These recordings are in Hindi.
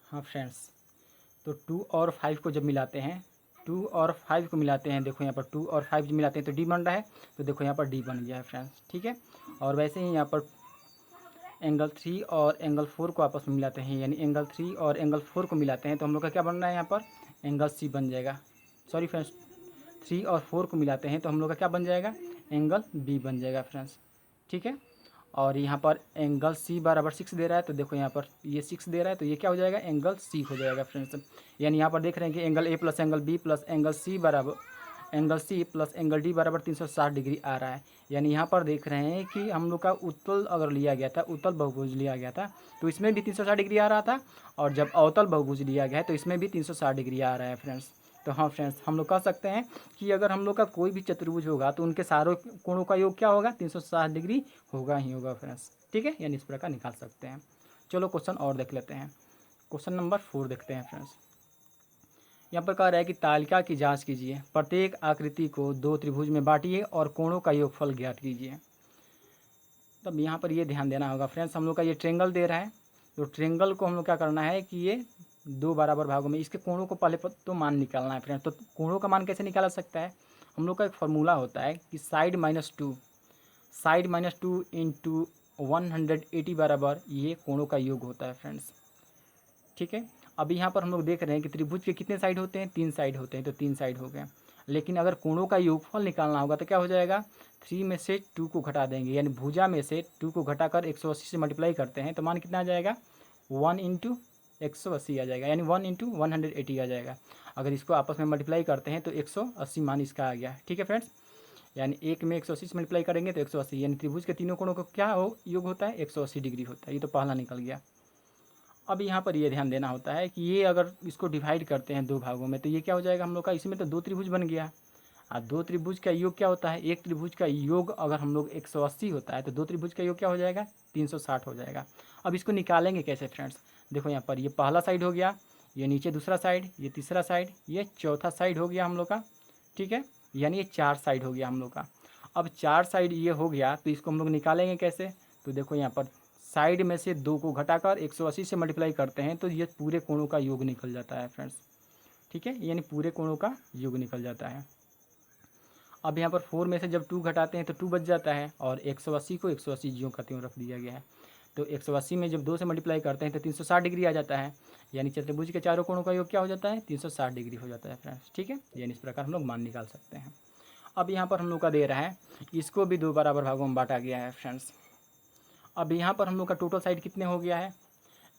हाँ फ्रेंड्स, तो 2 और 5 को जब मिलाते हैं, 2 और 5 को मिलाते हैं, देखो यहाँ पर 2 और 5 जब मिलाते हैं तो डी बन रहा है, तो देखो यहाँ पर डी बन गया है फ्रेंड्स। ठीक है, और वैसे ही यहाँ पर एंगल 3 और एंगल 4 को आपस में मिलाते हैं, यानी एंगल 3 और एंगल 4 को मिलाते हैं तो हम लोग का क्या बन रहा है, यहाँ पर एंगल सी बन जाएगा। सॉरी फ्रेंड्स, 3 और 4 को मिलाते हैं तो हम लोग का क्या बन जाएगा, एंगल बी बन जाएगा फ्रेंड्स। ठीक है, और यहाँ पर एंगल सी बराबर 6 दे रहा है, तो देखो यहाँ पर ये 6 दे रहा है, तो ये क्या हो जाएगा, एंगल सी हो जाएगा फ्रेंड्स। यानी यहाँ पर देख रहे हैं कि angle A plus angle B plus angle C plus angle D बराबर 360 डिग्री आ रहा है। यानी यहाँ पर देख रहे हैं कि हम लोग का उत्तल अगर लिया गया था, उत्तल बहुभुज लिया गया था, तो इसमें भी 360 डिग्री आ रहा था, और जब अवतल बहुभुज लिया गया है तो इसमें भी 360 डिग्री आ रहा है फ्रेंड्स। तो हाँ फ्रेंड्स, हम लोग कह सकते हैं कि अगर हम लोग का कोई भी चतुर्भुज होगा तो उनके सारों कोणों का योग क्या होगा, 360 डिग्री होगा ही होगा फ्रेंड्स। ठीक है, यानी इस प्रकार निकाल सकते हैं। चलो क्वेश्चन और देख लेते हैं। क्वेश्चन नंबर 4 देखते हैं फ्रेंड्स। यहाँ पर कह रहा है कि तालिका की जांच कीजिए, प्रत्येक आकृति को 2 त्रिभुज में बांटिए और कोणों का योगफल ज्ञात कीजिए। तब यहाँ पर ये ध्यान देना होगा फ्रेंड्स, हम लोग का ये ट्रेंगल दे रहा है, तो ट्रेंगल को हम लोग क्या करना है कि ये 2 बराबर भागों में इसके कोणों को पहले तो मान निकालना है फ्रेंड्स। तो कोणों का मान कैसे निकाला सकता है, हम लोग का एक फार्मूला होता है कि साइड माइनस टू इंटू 180 बराबर ये कोणों का योग होता है फ्रेंड्स। ठीक है, अब यहाँ पर हम लोग देख रहे हैं कि त्रिभुज के कितने साइड होते हैं, 3 साइड होते हैं, तो 3 साइड हो गए। लेकिन अगर कोणों का योगफल निकालना होगा तो क्या हो जाएगा, 3 में से 2 को घटा देंगे, यानी भुजा में से 2 को घटाकर 180 से मल्टीप्लाई करते हैं तो मान कितना आ जाएगा, 1 इंटू 180 आ जाएगा, यानी 1 इंटू 180 आ जाएगा। अगर इसको आपस में मल्टीप्लाई करते हैं तो 180 मान इसका आ गया। ठीक है फ्रेंड्स, यानी एक में 180 से मल्टीप्लाई करेंगे तो 180, यानी त्रिभुज के तीनों कोणों को क्या हो योग होता है, 180 डिग्री होता है। ये तो पहला निकल गया। अब यहाँ पर ये ध्यान देना होता है कि ये अगर इसको डिवाइड करते हैं 2 भागों में तो ये क्या हो जाएगा हम लोग का, इसमें तो 2 त्रिभुज बन गया। और 2 त्रिभुज का योग क्या होता है, एक त्रिभुज का योग अगर हम लोग 180 होता है तो 2 त्रिभुज का योग क्या हो जाएगा, 360 हो जाएगा। अब इसको निकालेंगे कैसे फ्रेंड्स, देखो यहाँ पर ये पहला साइड हो गया, ये नीचे दूसरा साइड, ये तीसरा साइड, ये चौथा साइड हो गया हम लोग का। ठीक है, यानी ये 4 साइड हो गया हम लोग का। अब 4 साइड ये हो गया तो इसको हम लोग निकालेंगे कैसे, तो देखो यहाँ पर साइड में से 2 को घटाकर 180 से मल्टीप्लाई करते हैं तो ये पूरे कोणों का योग निकल जाता है फ्रेंड्स। ठीक है, यानी पूरे कोणों का योग निकल जाता है। अब यहाँ पर 4 में से जब 2 घटाते हैं तो 2 बच जाता है, और 180 को 180 ज्यों का त्यों रख दिया गया है। तो 180 में जब 2 से मल्टीप्लाई करते हैं तो 360 डिग्री आ जाता है, यानी चतुर्भुज के चारों कोणों का योग क्या हो जाता है, 360 डिग्री हो जाता है फ्रेंड्स। ठीक है, यानी इस प्रकार हम लोग मान निकाल सकते हैं। अब यहाँ पर हम लोग का दे रहा है, इसको भी 2 बराबर भागों में बांटा गया है फ्रेंड्स। अब यहाँ पर हम लोग का टोटल साइड कितने हो गया है,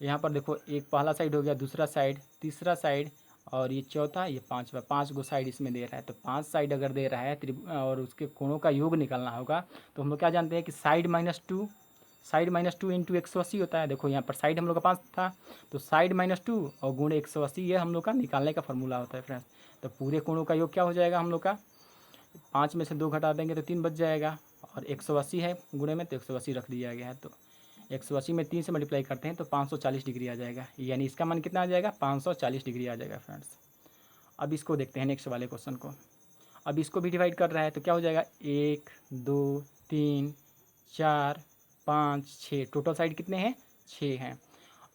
यहाँ पर देखो एक पहला साइड हो गया, दूसरा साइड, तीसरा साइड, और ये चौथा, ये पांचवा, 5 गो साइड इसमें दे रहा है। तो 5 साइड अगर दे रहा है और उसके कोणों का योग निकालना होगा तो हम लोग क्या जानते हैं कि साइड माइनस टू इंटू 180 होता है। देखो यहाँ पर साइड हम लोग का 5 था, तो साइड -2 और गुणे 180 ये हम लोग का निकालने का फॉर्मूला होता है फ्रेंड्स। तो पूरे कोणों का योग क्या हो जाएगा हम लोग का, 5 में से 2 घटा देंगे तो 3 बच जाएगा, और 180 है गुणे में तो 180 रख दिया गया है। तो 180 में 3 से मल्टीप्लाई करते हैं तो 540 डिग्री आ जाएगा, यानी इसका मान कितना आ जाएगा, 540 डिग्री आ जाएगा फ्रेंड्स। अब इसको देखते हैं नेक्स्ट वाले क्वेश्चन को। अब इसको भी डिवाइड कर रहा है तो क्या हो जाएगा, 1 2 3 4 5 6, टोटल साइड कितने हैं, 6 हैं।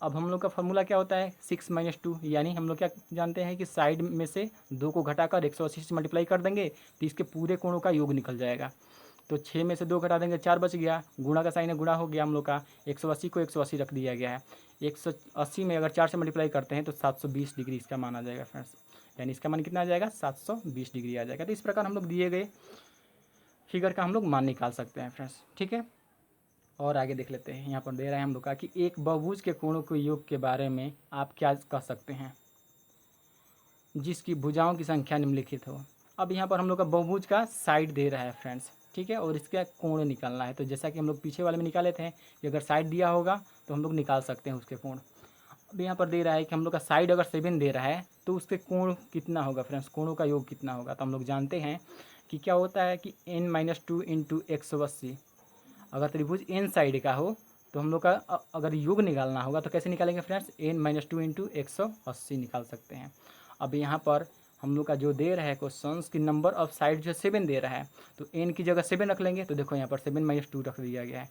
अब हम लोग का फॉर्मूला क्या होता है, 6 - 2, यानी हम लोग क्या जानते हैं कि साइड में से 2 को घटाकर 180 से मल्टीप्लाई कर देंगे तो इसके पूरे कोणों का योग निकल जाएगा। तो 6 में से 2 घटा देंगे, 4 बच गया, गुणा का साइन है, गुणा हो गया हम लोग का, 180 को 180 रख दिया गया है। 180 में अगर 4 से मल्टीप्लाई करते हैं तो 720 डिग्री इसका मान आ जाएगा फ्रेंड्स, यानी इसका मान कितना आ जाएगा, 720 डिग्री आ जाएगा। तो इस प्रकार हम लोग दिए गए फिगर का हम लोग मान निकाल सकते हैं फ्रेंड्स। ठीक है, और आगे देख लेते हैं। यहाँ पर दे रहा है हम लोग का कि एक बहुभुज के कोणों के योग के बारे में आप क्या कह सकते हैं, जिसकी भुजाओं की संख्या निम्नलिखित हो। अब यहाँ पर हम लोग का बहुभुज का साइड दे रहा है फ्रेंड्स। ठीक है, और इसका कोण निकालना है, तो जैसा कि हम लोग पीछे वाले में निकाले थे कि अगर साइड दिया होगा तो हम लोग निकाल सकते हैं उसके कोण। अब यहाँ पर दे रहा है कि हम लोग का साइड अगर 7 दे रहा है तो उसके कोण कितना होगा फ्रेंड्स, कोणों का योग कितना होगा। तो हम लोग जानते हैं कि क्या होता है कि n-2 इंटू 180, अगर त्रिभुज n साइड का हो तो हम लोग का अगर योग निकालना होगा तो कैसे निकालेंगे फ्रेंड्स, n-2 इंटू 180 निकाल सकते हैं। अब यहाँ पर हम लोग का जो दे रहा है क्वेश्चंस की नंबर ऑफ साइड जो 7 दे रहा है, तो n की जगह 7 रख लेंगे, तो देखो यहाँ पर 7 - 2 रख दिया गया है।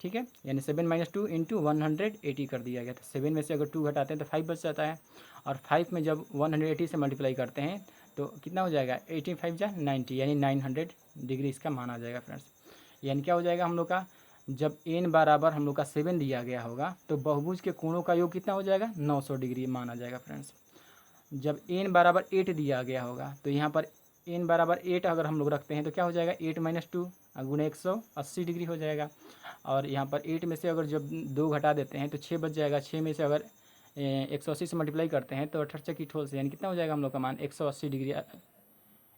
ठीक है, यानी 7 - 2 इंटू 180 कर दिया गया। तो 7 में से अगर 2 घटाते हैं तो 5 बच जाता है, और 5 में जब 180 से मल्टीप्लाई करते हैं तो कितना हो जाएगा, 85 जा 90, यानी 900 डिग्री इसका मान आ जाएगा फ्रेंड्स। यानी क्या हो जाएगा हम लोग का, जब n बराबर हम लोग का 7 दिया गया होगा तो बहुभुज के कोणों का योग कितना हो जाएगा, 900 डिग्री मान आ जाएगा फ्रेंड्स। जब n बराबर 8 दिया गया होगा तो यहाँ पर n बराबर 8 अगर हम लोग रखते हैं तो क्या हो जाएगा, 8 - 2 गुणे 180 डिग्री हो जाएगा। और यहाँ पर 8 में से अगर जब 2 घटा देते हैं तो 6 बच जाएगा। 6 में से अगर 180 से मल्टीप्लाई करते हैं तो 18 की ठोल से, यानी कितना हो जाएगा हम लोग का मान, 180 डिग्री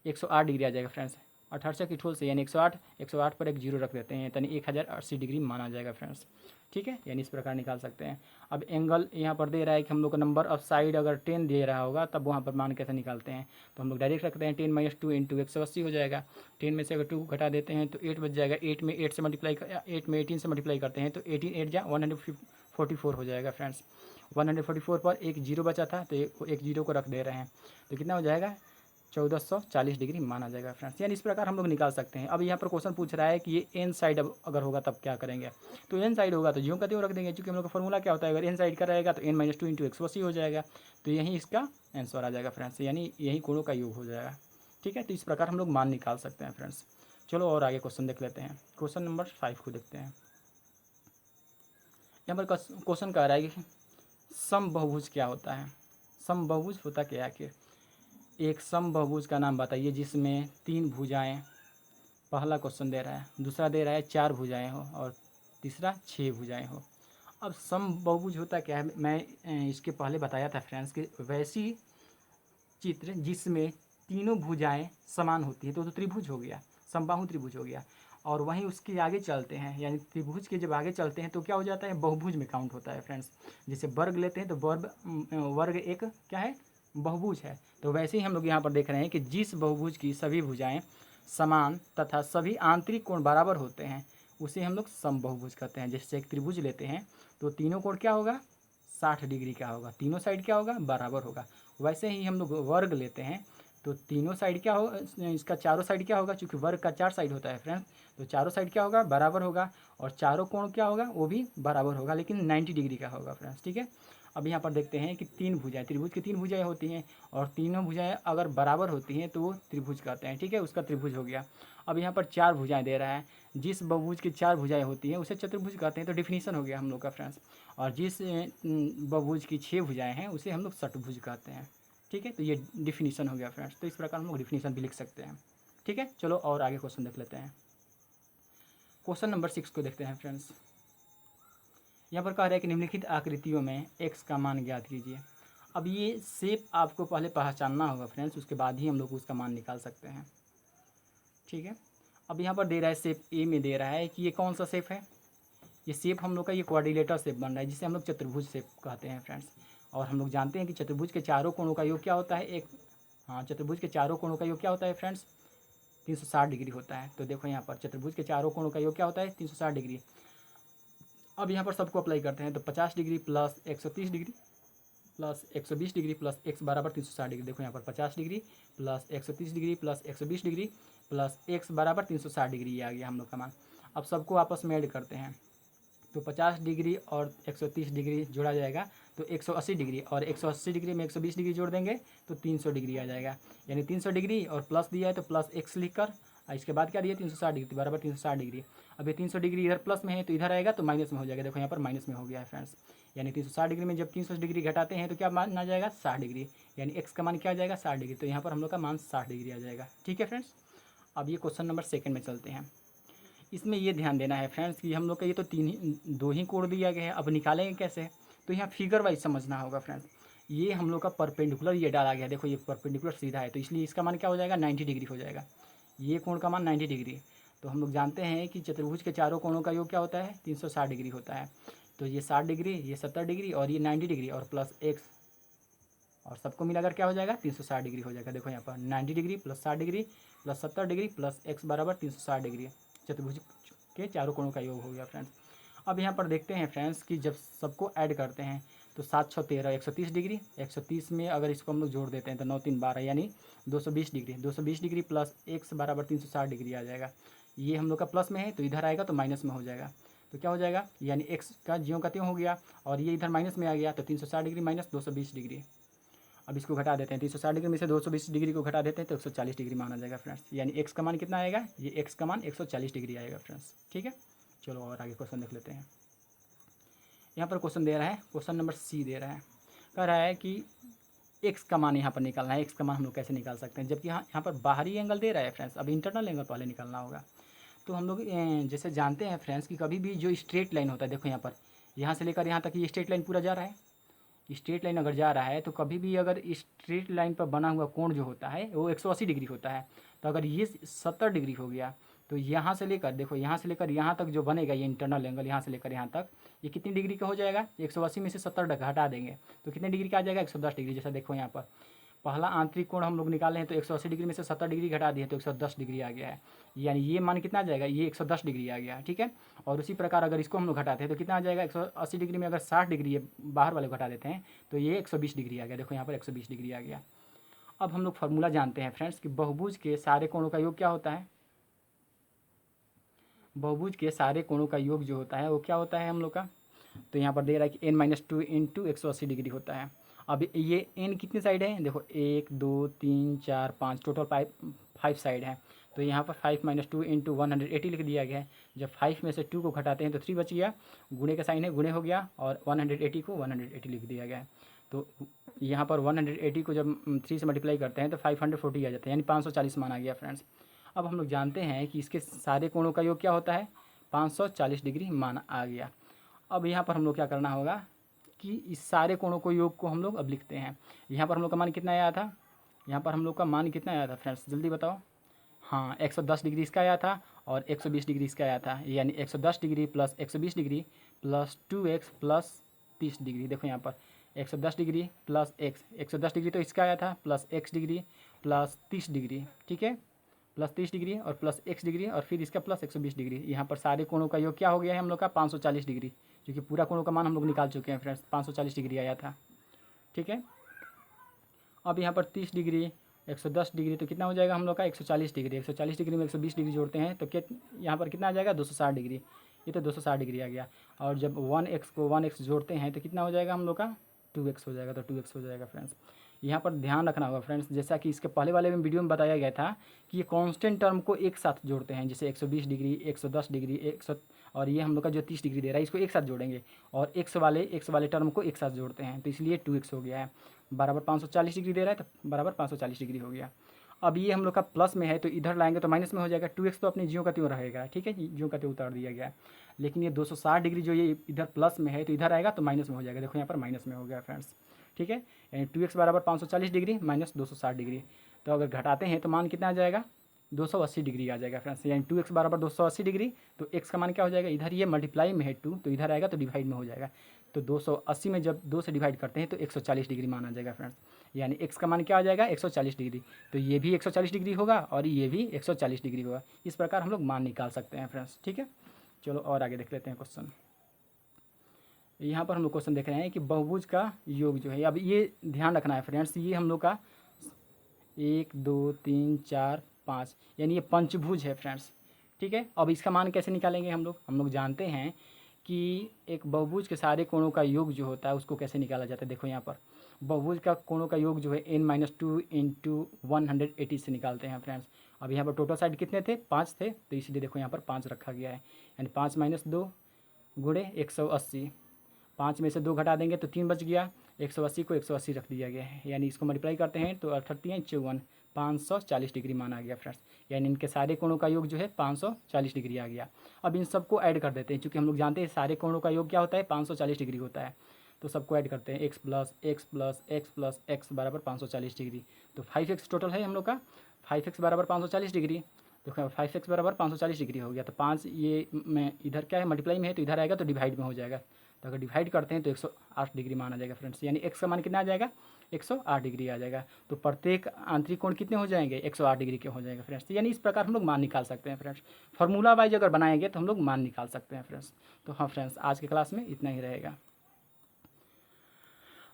108 डिग्री आ जाएगा फ्रेंड्स। 18 की ठोल से यानी 108 पर एक जीरो रख देते हैं, यानी 1080 डिग्री माना जाएगा फ्रेंड्स। ठीक है, यानी इस प्रकार निकाल सकते हैं। अब एंगल यहाँ पर दे रहा है कि हम लोग का नंबर ऑफ साइड अगर 10 दे रहा होगा तब वहाँ पर मान कैसे निकालते हैं, तो हम लोग डायरेक्ट रखते हैं 10 - 2 इंटू 180 हो जाएगा। 10 में से अगर 2 घटा देते हैं तो 8 बच जाएगा। 8 में 8 से मल्टीप्लाई 8 में 18 से मल्टीप्लाई करते हैं तो 18 8 जा 144 हो जाएगा फ्रेंड्स। 144 पर एक जीरो बचा था तो एक जीरो को रख दे रहे हैं तो कितना हो जाएगा, 1440 डिग्री माना जाएगा फ्रेंड्स। यानी इस प्रकार हम लोग निकाल सकते हैं। अब यहाँ पर क्वेश्चन पूछ रहा है कि ये एन साइड अब अगर होगा तब क्या करेंगे, तो एन साइड होगा तो ज्यों का त्यों रख देंगे, क्योंकि हम लोग का फॉर्मूला क्या होता है, अगर एन साइड का रहेगा तो n - 2 इंटू 180 हो जाएगा, तो यही इसका आंसर आ जाएगा फ्रेंड्स, यानी यही कोणों का योग हो जाएगा। ठीक है, तो इस प्रकार हम लोग मान निकाल सकते हैं फ्रेंड्स। चलो और आगे क्वेश्चन देख लेते हैं। क्वेश्चन नंबर 5 को देखते हैं। यहाँ पर क्वेश्चन कह रहा है कि समबहुभुज क्या होता है। समबहुभुज होता क्या है कि एक समबहुभुज का नाम बताइए जिसमें 3 भुजाएं, पहला क्वेश्चन दे रहा है, दूसरा दे रहा है 4 भुजाएं हो, और तीसरा 6 भुजाएं हो। अब समबहुभुज होता क्या है, मैं इसके पहले बताया था फ्रेंड्स कि वैसी चित्र जिसमें तीनों भुजाएं समान होती है तो त्रिभुज हो गया, समबाहु त्रिभुज हो गया। और वहीं उसके आगे चलते हैं, यानी त्रिभुज के जब आगे चलते हैं तो क्या हो जाता है, बहुभुज में काउंट होता है फ्रेंड्स। जैसे वर्ग लेते हैं तो वर्ग एक क्या है, बहुभुज है। तो वैसे ही हम लोग यहाँ पर देख रहे हैं कि जिस बहुभुज की सभी भुजाएं समान तथा सभी आंतरिक कोण बराबर होते हैं उसे हम लोग समबहुभुज कहते हैं। जैसे एक त्रिभुज लेते हैं तो तीनों कोण क्या होगा, 60 डिग्री का होगा, तीनों साइड क्या होगा, बराबर होगा। वैसे ही हम लोग वर्ग लेते हैं तो तीनों साइड क्या होगा, इसका चारों साइड क्या होगा, क्योंकि वर्ग का 4 साइड होता है फ्रेंड्स, तो चारों साइड क्या होगा, बराबर होगा। और चारों कोण क्या होगा, वो भी बराबर होगा, लेकिन 90 डिग्री का होगा फ्रेंड्स। ठीक है, अब यहाँ पर देखते हैं कि 3 भुजाएं, त्रिभुज की 3 भुजाएं होती हैं, और तीनों भुजाएं अगर बराबर होती हैं तो वो त्रिभुज कहते हैं। ठीक है, उसका त्रिभुज हो गया। अब यहाँ पर 4 भुजाएं दे रहा है, जिस बहुभुज की 4 भुजाएं होती हैं उसे चतुर्भुज कहते हैं, तो डिफिनीशन हो गया हम लोग का फ्रेंड्स। और जिस बहुभुज की 6 भुजाएं हैं उसे हम लोग षटभुज कहते हैं। ठीक है, तो ये डिफिनीशन हो गया फ्रेंड्स। तो इस प्रकार हम लोग डिफिनीशन भी लिख सकते हैं। ठीक है, चलो और आगे क्वेश्चन देख लेते हैं। क्वेश्चन नंबर 6 को देखते हैं फ्रेंड्स। यहाँ पर कह रहा है कि निम्नलिखित आकृतियों में x का मान ज्ञात कीजिए। अब ये शेप आपको पहले पहचानना होगा फ्रेंड्स, उसके बाद ही हम लोग उसका मान निकाल सकते हैं। ठीक है, अब यहाँ पर दे रहा है शेप ए में दे रहा है कि ये कौन सा शेप है, ये शेप हम लोग का ये क्वाड्रिलेटर शेप बन रहा है, जिसे हम लोग चतुर्भुज शेप कहते हैं फ्रेंड्स। और हम लोग जानते हैं कि चतुर्भुज के चारों कोणों का योग क्या होता है, चतुर्भुज के चारों कोणों का योग क्या होता है फ्रेंड्स, 360 डिग्री होता है। तो देखो यहाँ पर चतुर्भुज के चारों कोणों का योग क्या होता है, 360 डिग्री। अब यहाँ पर सबको अप्लाई करते हैं तो 50 degree plus 130 degree plus 120 degree plus x बराबर 360 डिग्री। देखो यहाँ पर 50 degree plus 130 degree plus 120 degree plus x बराबर 360 डिग्री, ये आ गया हम लोग का मान। अब सबको आपस में ऐड करते हैं तो 50 डिग्री और 130 डिग्री जोड़ा जाएगा तो 180 डिग्री, और 180 डिग्री में 120 डिग्री जोड़ देंगे तो 300 डिग्री आ जाएगा। यानी 300 डिग्री और प्लस दिया है तो प्लस x लिख कर, इसके बाद क्या दिया, 360 डिग्री बराबर 360 डिग्री। अब ये 300 डिग्री इधर प्लस में है तो इधर आएगा तो माइनस में हो जाएगा। देखो यहाँ पर माइनस में हो गया है फ्रेंड्स। यानी 360 डिग्री में जब 300 डिग्री घटाते हैं तो क्या मान आ जाएगा, 60 डिग्री। यानी x का मान क्या आ जाएगा, 60 डिग्री। तो यहाँ पर हम लोग का मान 60 डिग्री आ जाएगा। ठीक है फ्रेंड्स, अब ये क्वेश्चन नंबर 2 में चलते हैं। इसमें ये ध्यान देना है फ्रेंड्स कि हम लोग का ये तो 2 ही कोण दिया गया है, अब निकालेंगे कैसे, तो यहाँ फिगर वाइज समझना होगा फ्रेंड्स। ये हम लोग का परपेंडिकुलर ये डाला गया, देखो ये परपेंडिकुलर सीधा है तो इसलिए इसका मान क्या हो जाएगा, 90 डिग्री हो जाएगा। ये कोण का मान 90 डिग्री। तो हम लोग जानते हैं कि चतुर्भुज के चारों कोणों का योग क्या होता है, 360 डिग्री होता है। तो ये 60 डिग्री, ये 70 डिग्री और ये 90 डिग्री और प्लस x, और सबको मिलाकर क्या हो जाएगा, 360 डिग्री हो जाएगा। देखो यहाँ पर 90 degree plus 60 degree plus 70 degree plus x बराबर 360 डिग्री, चतुर्भुज के चारों कोणों का योग हो गया फ्रेंड्स। अब यहाँ पर देखते हैं फ्रेंड्स कि जब सबको ऐड करते हैं तो 7 6 13 130 डिग्री, 130 में अगर इसको हम लोग जोड़ देते हैं तो 9 3 12 यानी 220 डिग्री, 220 डिग्री प्लस x बराबर 360 डिग्री आ जाएगा। ये हम लोग का प्लस में है तो इधर आएगा तो माइनस में हो जाएगा। तो क्या हो जाएगा, यानी एक्स का ज्यों का त्यों हो गया, और ये इधर माइनस में आ गया, तो 360 डिग्री माइनस 220 डिग्री। अब इसको घटा देते हैं, 360 डिग्री में से 220 डिग्री को घटा देते हैं तो 140 डिग्री माना जाएगा फ्रेंड्स। यानी एक्स का मान कितना आएगा, ये एक्स का मान 140 डिग्री आएगा फ्रेंड्स। ठीक है, चलो और आगे क्वेश्चन देख लेते हैं। यहाँ पर क्वेश्चन दे रहा है, क्वेश्चन नंबर सी दे रहा है, कह रहा है कि एक्स का मान यहाँ पर निकालना है। एक्स का मान हम लोग कैसे निकाल सकते हैं, जबकि यहाँ पर बाहरी एंगल दे रहा है फ्रेंड्स। अब इंटरनल एंगल पहले निकालना होगा। तो हम लोग जैसे जानते हैं फ्रेंड्स कि कभी भी जो स्ट्रेट लाइन होता है, देखो यहाँ पर यहाँ से लेकर यहाँ तक ये स्ट्रेट लाइन पूरा जा रहा है। स्ट्रेट लाइन अगर जा रहा है तो कभी भी अगर स्ट्रेट लाइन पर बना हुआ कोण जो होता है वो 180 डिग्री होता है। तो अगर ये 70 डिग्री हो गया तो यहाँ से लेकर, देखो यहाँ से लेकर यहाँ तक जो बनेगा ये इंटरनल एंगल, यहाँ से लेकर यहाँ तक ये कितनी डिग्री का हो जाएगा, 180 में से 70 घटा देंगे तो कितने डिग्री का आ जाएगा, 110 डिग्री। जैसा देखो यहाँ पर पहला आंतरिक कोण हम लोग निकाले हैं तो 180 डिग्री में से 70 डिग्री घटा दिए तो 110 डिग्री आ गया है। यानी ये मान कितना आ जाएगा, ये 110 डिग्री आ गया। ठीक है, और उसी प्रकार अगर इसको हम लोग घटाते हैं तो कितना आ जाएगा, 180 डिग्री में अगर 60 डिग्री ये बाहर वाले घटा देते हैं तो ये 120 डिग्री आ गया। देखो यहाँ पर 120 डिग्री आ गया। अब हम लोग फार्मूला जानते हैं फ्रेंड्स कि बहुभुज के सारे कोणों का योग क्या होता है। बहुभुज के सारे कोणों का योग जो होता है वो क्या होता है हम लोग का, तो यहाँ पर दे रहा है कि n-2 इंटू 180 डिग्री होता है। अब ये n कितनी साइड है, देखो 1 2 3 4 5 टोटल 5 साइड है। तो यहाँ पर 5 - 2 इंटू 180 लिख दिया गया है। जब 5 में से 2 को घटाते हैं तो 3 बच गया, गुणे का साइन है, गुणे हो गया, और 180 को 180 लिख दिया गया है। तो यहाँ पर 180 को जब 3 से मल्टीप्लाई करते हैं तो 540 आ जाता है, यानी 540 मान आ गया फ्रेंड्स। अब हम लोग जानते हैं कि इसके सारे कोणों का योग क्या होता है, 540 डिग्री मान आ गया। अब यहाँ पर हम लोग क्या करना होगा कि इस सारे कोणों को योग को हम लोग अब लिखते हैं। यहाँ पर हम लोग का मान कितना आया था, यहाँ पर हम लोग का मान कितना आया था फ्रेंड्स, जल्दी बताओ। हाँ, 110 डिग्री इसका आया था और 120 डिग्री इसका आया था। यानी 110 degree plus 120 degree plus 2x plus 30 degree. देखो यहाँ पर 110 डिग्री प्लस x, 110 डिग्री तो इसका आया था, plus x degree plus 30 degree. ठीक है, प्लस 30 डिग्री और प्लस x डिग्री और फिर इसका प्लस 120 डिग्री। यहाँ पर सारे कोणों का योग क्या हो गया है हम लोग का, 540 डिग्री, क्योंकि पूरा कोणों का मान हम लोग निकाल चुके हैं फ्रेंड्स, 540 डिग्री आया था। ठीक है, अब यहाँ पर 30 डिग्री 110 डिग्री तो कितना हो जाएगा हम लोग का, 140 डिग्री। 140 डिग्री में 120 डिग्री जोड़ते हैं तो यहाँ पर कितना आ जाएगा, 260 डिग्री। ये तो 260 डिग्री आ गया। और जब 1x को 1x जोड़ते हैं तो कितना हो जाएगा हम लोग का, 2x हो जाएगा। तो 2x हो जाएगा फ्रेंड्स। यहाँ पर ध्यान रखना होगा फ्रेंड्स, जैसा कि इसके पहले वाले वीडियो में बताया गया था कि ये कांस्टेंट टर्म को एक साथ जोड़ते हैं, जैसे 120 डिग्री 110 डिग्री 100 और ये हम लोग का जो 30 डिग्री दे रहा है इसको एक साथ जोड़ेंगे, और एक्स वाले टर्म को एक साथ जोड़ते हैं तो इसलिए 2x हो गया है। बराबर 540 डिग्री दे रहा है तो बराबर 540 डिग्री हो गया। अब ये हम लोग का प्लस में है तो इधर लाएंगे तो माइनस में हो जाएगा। 2x तो अपने ज्यों का त्यों रहेगा। ठीक है, ज्यों का त्यों उतार दिया गया। लेकिन ये 260 डिग्री जो ये इधर प्लस में है तो इधर आएगा तो माइनस में हो जाएगा। देखो यहाँ पर माइनस में हो गया फ्रेंड्स। ठीक है, यानी 2x बराबर 540 डिग्री माइनस 260 डिग्री। तो अगर घटाते हैं तो मान कितना आ जाएगा, 280 डिग्री आ जाएगा फ्रेंड्स। यानी 2x बराबर 280 डिग्री। तो x का मान क्या हो जाएगा, इधर ये मल्टीप्लाई में है 2 तो इधर आएगा तो डिवाइड में हो जाएगा। तो 280 में जब 2 से डिवाइड करते हैं तो 140 डिग्री मान आ जाएगा फ्रेंड्स। यानी x का मान क्या आ जाएगा, 140 डिग्री। तो ये भी 140 डिग्री होगा और ये भी 140 डिग्री होगा। इस प्रकार हम लोग मान निकाल सकते हैं फ्रेंड्स। ठीक है, चलो और आगे देख लेते हैं क्वेश्चन। यहाँ पर हम लोग क्वेश्चन देख रहे हैं कि बहुभुज का योग जो है, अब ये ध्यान रखना है फ्रेंड्स, ये हम लोग का 1 2 3 4 5 यानी ये पंचभुज है फ्रेंड्स। ठीक है, अब इसका मान कैसे निकालेंगे हम लोग जानते हैं कि एक बहुभुज के सारे कोणों का योग जो होता है उसको कैसे निकाला जाता है। देखो यहाँ पर बहुभुज का कोणों का योग जो है n-2 इंटू 180 से निकालते हैं फ्रेंड्स। अब यहाँ पर टोटल साइड कितने थे, 5 थे, तो इसलिए देखो यहाँ पर 5 रखा गया है। यानी 5 - 2 गुणे 180, 5 में से 2 घटा देंगे तो 3 बच गया, 180 को 180 रख दिया गया है। यानी इसको मल्टीप्लाई करते हैं तो 38 × 54 540 डिग्री माना गया फ्रेंड्स। यानी इनके सारे कोणों का योग जो है 540 डिग्री आ गया। अब इन सबको ऐड कर देते हैं, क्योंकि हम लोग जानते हैं सारे कोणों का योग क्या होता है, 540 डिग्री होता है। तो सबको ऐड करते हैं, x plus x plus x plus x बराबर 540 डिग्री। तो 5x टोटल है हम लोग का, 5x बराबर 540 डिग्री। तो 5x बराबर 540 डिग्री हो गया। तो 5 ये में इधर क्या है, मल्टीप्लाई में है तो इधर आएगा तो डिवाइड में हो जाएगा। तो अगर डिवाइड करते हैं तो 108 डिग्री मान आ जाएगा फ्रेंड्स। यानी x का मान कितना आ जाएगा, 108 डिग्री आ जाएगा। तो प्रत्येक आंतरिक कोण कितने हो जाएंगे, 108 डिग्री के हो जाएंगे फ्रेंड्स। यानी इस प्रकार हम लोग मान निकाल सकते हैं फ्रेंड्स। फार्मूला वाइज अगर बनाएंगे तो हम लोग मान निकाल सकते हैं फ्रेंड्स। तो हाँ फ्रेंड्स, आज की क्लास में इतना ही रहेगा।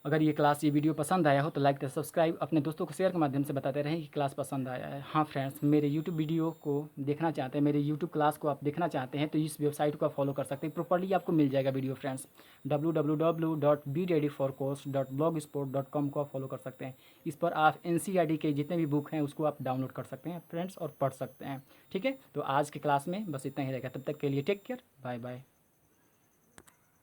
अगर ये क्लास, ये वीडियो पसंद आया हो तो लाइक, सब्सक्राइब, अपने दोस्तों को शेयर के माध्यम से बताते रहें कि क्लास पसंद आया है। हाँ फ्रेंड्स, मेरे यूट्यूब वीडियो को देखना चाहते हैं, मेरे यूट्यूब क्लास को आप देखना चाहते हैं तो इस वेबसाइट को आप फॉलो कर सकते हैं। प्रॉपर्ली आपको मिल जाएगा वीडियो फ्रेंड्स, www.bereadyforcourse.blogspot.com को आप फॉलो कर सकते हैं। इस पर आप NCERT के जितने भी बुक हैं उसको आप डाउनलोड कर सकते हैं फ्रेंड्स और पढ़ सकते हैं। ठीक है, तो आज की क्लास में बस इतना ही रहेगा। तब तक के लिए टेक केयर, बाय बाय।